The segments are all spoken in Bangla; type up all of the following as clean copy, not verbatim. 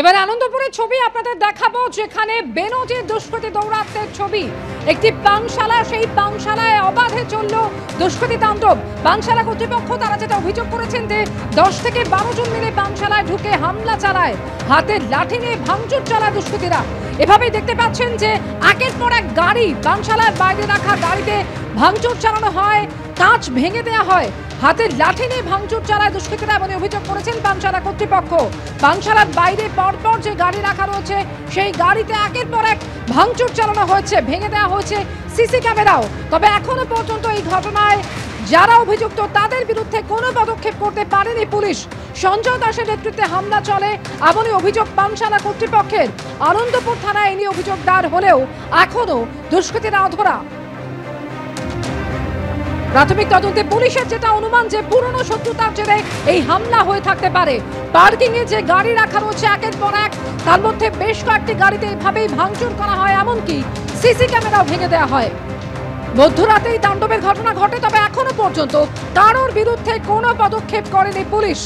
এবার আনন্দপুরের ছবি আপনাদের দেখাবো, যেখানে বেনজির দুষ্কৃতী দৌরাত্মের ছবি। একটি পানশালা, সেই পানশালায় অবাধে চলল দুষ্কৃতী তাণ্ডব। পানশালা কর্তৃপক্ষ তারা যেটা অভিযোগ করেছেন যে 10 থেকে 12 জন মিলে পানশালায় ঢুকে হামলা চালায়, হাতে লাঠি নিয়ে ভাঙচুর চালায় দুষ্কৃতীরা। এভাবেই দেখতে পাচ্ছেন যে একের পর এক গাড়ি, পানশালার বাইরে রাখা গাড়িতে ভাঙচুর চালানো হয়, কাঁচ ভেঙে দেওয়া হয়, হাতে লাঠি নিয়ে ভাঙচুর চালায় দুষ্কৃতীরা বলে অভিযোগ করেছেন পানশালা কর্তৃপক্ষ। পানশালার বাইরে পরপর যে গাড়ি রাখা রয়েছে সেই গাড়িতে একের পর এক ভাঙচুর চালানো হয়েছে, ভেঙে দেওয়া হয়েছে সিসি ক্যামেরাও। তবে এখনো পর্যন্ত এই ঘটনায় যারা অভিযুক্ত তাদের বিরুদ্ধে কোনো পদক্ষেপ করতে পারেনি পুলিশ। সঞ্জয় দাসের নেতৃত্বে হামলা চলে এমনই অভিযোগ পানশালা কর্তৃপক্ষের। আনন্দপুর থানায় এ নিয়ে অভিযোগ দায়ের হলেও এখনো দুষ্কৃতীরা অধরা। প্রাথমিক তদন্তে পুলিশের যেটা অনুমান যে পুরনো শত্রুতার জেরে এই হামলা হয়ে থাকতে পারে। পার্কিং এ যে গাড়ি রাখা রয়েছে একের পর এক, তার মধ্যে বেশ কয়েকটি গাড়িতে এভাবেই ভাঙচুর করা হয়, এমনকি সিসি ক্যামেরাও ভেঙে দেওয়া হয়। মধ্যরাতেই তাণ্ডবের ঘটনা ঘটে, তবে এখনো পর্যন্ত কারোর বিরুদ্ধে কোনো পদক্ষেপ করেনি পুলিশ।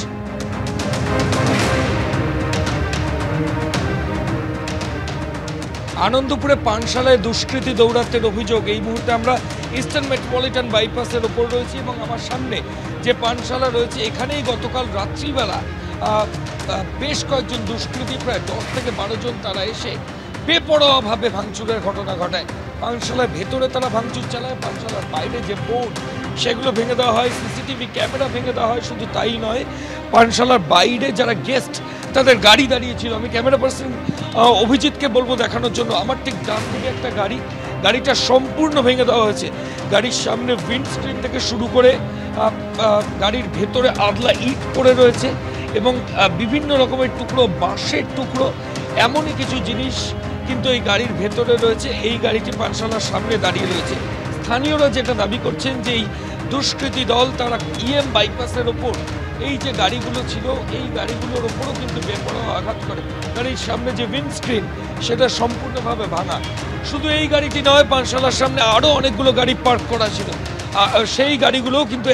আনন্দপুরে পানশালায় দুষ্কৃতী দৌরাত্মের অভিযোগ। এই মুহূর্তে আমরা ইস্টার্ন মেট্রোপলিটন বাইপাসের ওপর রয়েছি এবং আমার সামনে যে পানশালা রয়েছে এখানেই গতকাল রাত্রিবেলা বেশ কয়েকজন দুষ্কৃতী, প্রায় 10 থেকে 12 জন, তারা এসে বেপরোয়াভাবে ভাঙচুরের ঘটনা ঘটায়। পানশালার ভেতরে তারা ভাঙচুর চালায়, পানশালার বাইরে যে বোর্ড সেগুলো ভেঙে দেওয়া হয়, সিসিটিভি ক্যামেরা ভেঙে দেওয়া হয়। শুধু তাই নয়, পানশালার বাইরে যারা গেস্ট তাদের গাড়ি দাঁড়িয়েছিল, আমি ক্যামেরা পার্সন অভিজিৎকে বলবো দেখানোর জন্য, আমার ঠিক ডান দিকে একটা গাড়িটা সম্পূর্ণ ভেঙে দেওয়া হয়েছে। গাড়ির সামনে উইন্ডস্ক্রিন থেকে শুরু করে গাড়ির ভেতরে আদলা ইট পড়ে রয়েছে এবং বিভিন্ন রকমের টুকরো, বাঁশের টুকরো, এমনই কিছু জিনিস কিন্তু এই গাড়ির ভেতরে রয়েছে। এই গাড়িটি পানশালার সামনে দাঁড়িয়ে রয়েছে। স্থানীয়রা যেটা দাবি করছেন যে এই দুষ্কৃতী দল তারা ইএম বাইপাসের ওপর এই যে গাড়িগুলো ছিল এই গাড়িগুলোর ওপরও কিন্তু বেপরোয়া আঘাত করে। গাড়ির সামনে যে উইন্ডস্ক্রিন সেটা সম্পূর্ণভাবে ভাঙা। শুধু এই গাড়িটি নয়, পানশালার সামনে আরও অনেকগুলো গাড়ি পার্ক করা ছিল, সেই গাড়িগুলোও কিন্তু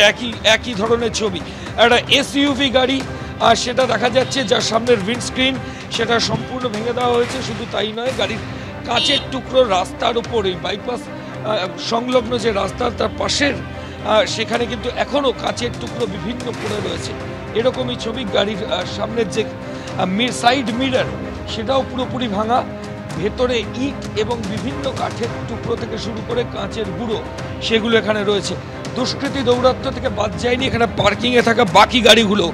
একই ধরনের ছবি। একটা এসইউভি গাড়ি আর সেটা দেখা যাচ্ছে, যার সামনের উইন্ডস্ক্রিন সেটা সম্পূর্ণ ভেঙে দেওয়া হয়েছে। শুধু তাই নয়, গাড়ির কাঁচের টুকরো রাস্তার উপর, এই বাইপাস সংলগ্ন যে রাস্তা তার পাশের সেখানে কিন্তু এখনও কাঁচের টুকরো বিভিন্ন পড়ে রয়েছে। এরকমই ছবি। গাড়ির সামনের যে সাইড মিরর সেটাও পুরোপুরি ভাঙা, ভেতরে ইট এবং বিভিন্ন কাঠের টুকরো থেকে শুরু করে কাঁচের গুঁড়ো সেগুলো এখানে রয়েছে। দুষ্কৃতী দৌরাত্ম্য থেকে বাদ যায়নি এখানে পার্কিংয়ে থাকা বাকি গাড়িগুলো।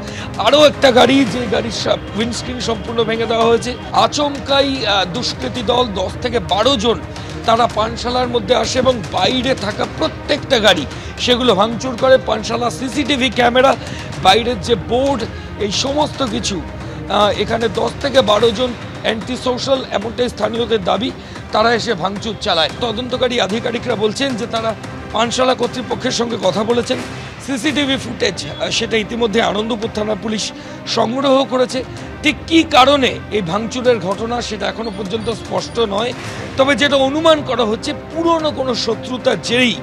আরও একটা গাড়ি, যে গাড়ির উইন্ডস্ক্রিন সম্পূর্ণ ভেঙে দেওয়া হয়েছে। আচমকাই দুষ্কৃতী দল 10 থেকে 12 জন তারা পানশালার মধ্যে আসে এবং বাইরে থাকা প্রত্যেকটা গাড়ি সেগুলো ভাঙচুর করে। পানশালা সিসিটিভি ক্যামেরা, বাইরের যে বোর্ড, এই সমস্ত কিছু এখানে 10 থেকে 12 জন অ্যান্টি সোশ্যাল, এমনটাই স্থানীয়দের দাবি, তারা এসে ভাঙচুর চালায়। তদন্তকারী আধিকারিকরা বলছেন যে তারা পানশালা কর্তৃপক্ষের সঙ্গে কথা বলেছেন। সিসিটিভি ফুটেজ সেটা ইতিমধ্যে আনন্দপুর থানা পুলিশ সংগ্রহ করেছে। ঠিক কী কারণে এই ভাঙচুরের ঘটনা সেটা এখনো পর্যন্ত স্পষ্ট নয়, তবে যেটা অনুমান করা হচ্ছে পুরনো কোনো শত্রুতার জেরেই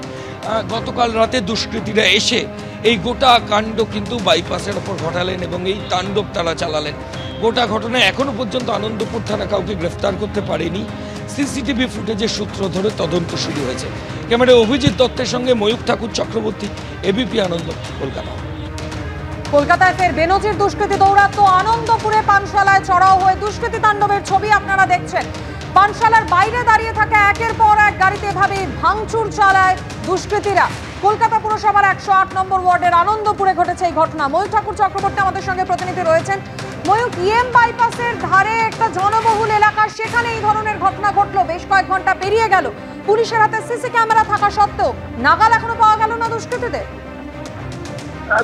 গতকাল রাতে দুষ্কৃতীরা এসে এই গোটা কাণ্ড কিন্তু বাইপাসের ওপর ঘটালেন এবং এই তাণ্ডব তারা চালালেন। গোটা ঘটনায় এখনো পর্যন্ত আনন্দপুর থানা কাউকে গ্রেফতার করতে পারেনি। সিসিটিভি ফুটেজের সূত্র ধরে তদন্ত শুরু হয়েছে। ক্যামেরায় অভিজিৎ দত্তের সঙ্গে ময়ূক ঠাকুর চক্রবর্তী, এবিপি আনন্দ, কলকাতা। কলকাতায় ফের বেনজির দুষ্কৃতী দৌরাত্ম্য। আনন্দপুরে পানশালায় চড়াও হয়ে দুষ্কৃতী তাণ্ডবের ছবি আপনারা দেখছেন। পানশালার বাইরে দাঁড়িয়ে থাকা একের পর এক গাড়িতে এভাবে ভাঙচুর চালায় দুষ্কৃতীরা। কলকাতা পুরসভার 108 নম্বর ওয়ার্ডের আনন্দপুরে ঘটেছে এই ঘটনা। ময়ূক ঠাকুর চক্রবর্তী আমাদের সঙ্গে প্রতিনিধি রয়েছেন। ময়ূক, ইএম বাইপাসের ধারে একটা জনবহুল এলাকা, সেখানে এই ধরনের ঘটনা ঘটলো, বেশ কয়েক ঘন্টা পেরিয়ে গেল, পুলিশের হাতে সিসি ক্যামেরা থাকা সত্ত্বেও নাগাল এখনো পাওয়া গেল না দুষ্কৃতীদের।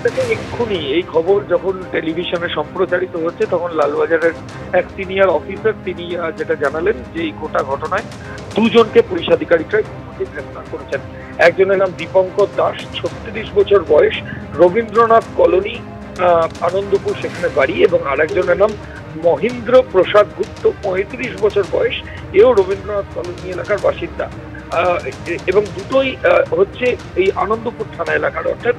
দেখুন, এক্ষুনি এই খবর যখন টেলিভিশনে সম্প্রচারিত হচ্ছে তখন লালবাজারের এক সিনিয়র অফিসার তিনি যেটা জানালেন যে এই গোটা ঘটনায় 2 জনকে পুলিশ আধিকারিকরা গ্রেফতার করেছেন। একজনের নাম দীপঙ্কর দাস, 36 বছর বয়স, রবীন্দ্রনাথ কলোনি, আনন্দপুর সেখানে বাড়ি, এবং আরেকজনের নাম মহেন্দ্র প্রসাদ গুপ্ত, 35 বছর বয়স, এও রবীন্দ্রনাথ কলোনি এলাকার বাসিন্দা। এবং দুটোই হচ্ছে এই আনন্দপুর থানা এলাকার, অর্থাৎ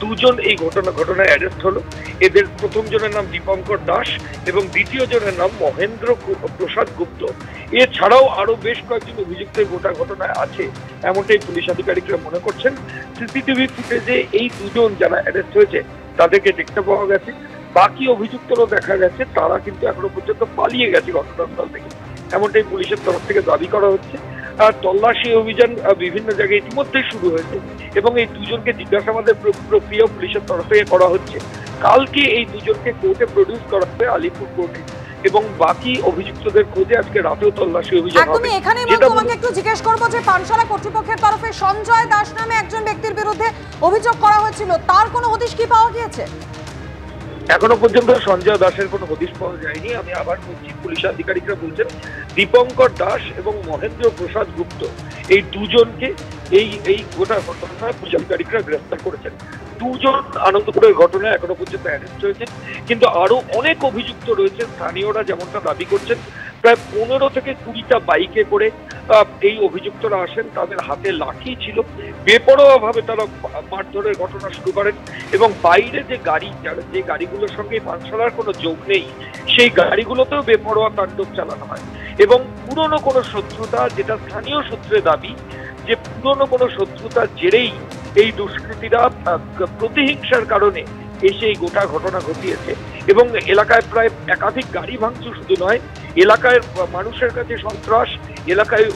দুজন এই ঘটনায় অ্যারেস্ট হলো। এদের প্রথম জনের নাম দীপঙ্কর দাস এবং দ্বিতীয় জনের নাম মহেন্দ্র প্রসাদ গুপ্ত। এছাড়াও আরো বেশ কয়েকজন অভিযুক্ত গোটা ঘটনায় আছে এমনটাই পুলিশ আধিকারিকরা মনে করছেন। সিসিটিভি ফুটেজে এই দুজন যারা অ্যারেস্ট হয়েছে তাদেরকে দেখতে পাওয়া গেছে। বাকি অভিযুক্তরাও দেখা গেছে তারা কিন্তু এখনো পর্যন্ত পালিয়ে গেছে ঘটনাস্থল থেকে, এমনটাই পুলিশের তরফ থেকে দাবি করা হচ্ছে। আর তল্লাশি অভিযান বিভিন্ন জায়গায় ইতিমধ্যেই শুরু হয়েছে এবং এই দুজনকে জিজ্ঞাসাবাদের প্রক্রিয়া পুলিশের তরফ থেকে করা হচ্ছে। কালকে এই দুজনকে কোর্টে প্রডিউস করা হবে আলিপুর কোর্টে এবং বাকি অভিযুক্তদের খোঁজে আজকে রাতেও তল্লাশি অভিযান হবে। একদমই এখানে তোমাকে একটু জিজ্ঞেস করবো যে পানশালা কর্তৃপক্ষের তরফে সঞ্জয় দাস নামে একজন ব্যক্তির বিরুদ্ধে অভিযোগ করা হয়েছিল, তার কোনো হদিশ কি পাওয়া গিয়েছে? এখনো পর্যন্ত সঞ্জয় দাসের কোনো হদিশ পাওয়া যায়নি। আমি আবার বলছি, পুলিশ আধিকারিকরা বলছেন দীপঙ্কর দাস এবং মহেন্দ্র প্রসাদ গুপ্ত এই দুজনকে এই গোটা ঘটনায় পুলিশ আধিকারিকরা গ্রেফতার করেছেন। দুজন আনন্দপুরের ঘটনায় এখনো পর্যন্ত অ্যারেস্ট হয়েছেন, কিন্তু আরো অনেক অভিযুক্ত রয়েছে। স্থানীয়রা যেমনটা দাবি করছেন প্রায় 15 থেকে 20টা বাইকে করে এই অভিযুক্তরা আসেন। তাদের হাতে লাঠি ছিল, বেপরোয়াভাবে তারা মারধরের ঘটনা শুরু করেন এবং বাইরে যে গাড়িগুলোর সঙ্গে পানশালার কোনো যোগ নেই সেই গাড়িগুলোতেও বেপরোয়া তাণ্ডব চালানো হয় এবং পুরনো কোনো শত্রুতা, যেটা স্থানীয় সূত্রে দাবি যে পুরনো কোনো শত্রুতার জেরেই এই দুষ্কৃতীরা প্রতিহিংসার কারণে এসে এই গোটা ঘটনা ঘটিয়েছে এবং এলাকায় প্রায় একাধিক গাড়ি ভাঙচুর শুধু নয়, এলাকায় মানুষের কাছে সন্ত্রাস, এলাকায়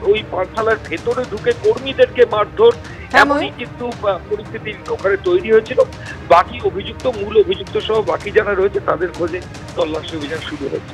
ওই পানশালার ভেতরে ঢুকে কর্মীদেরকে মারধর, এমনই কিন্তু পরিস্থিতি ওখানে তৈরি হয়েছিল। বাকি অভিযুক্ত, মূল অভিযুক্ত সহ বাকি যারা রয়েছে তাদের খোঁজে তল্লাশি অভিযান শুরু হয়েছে।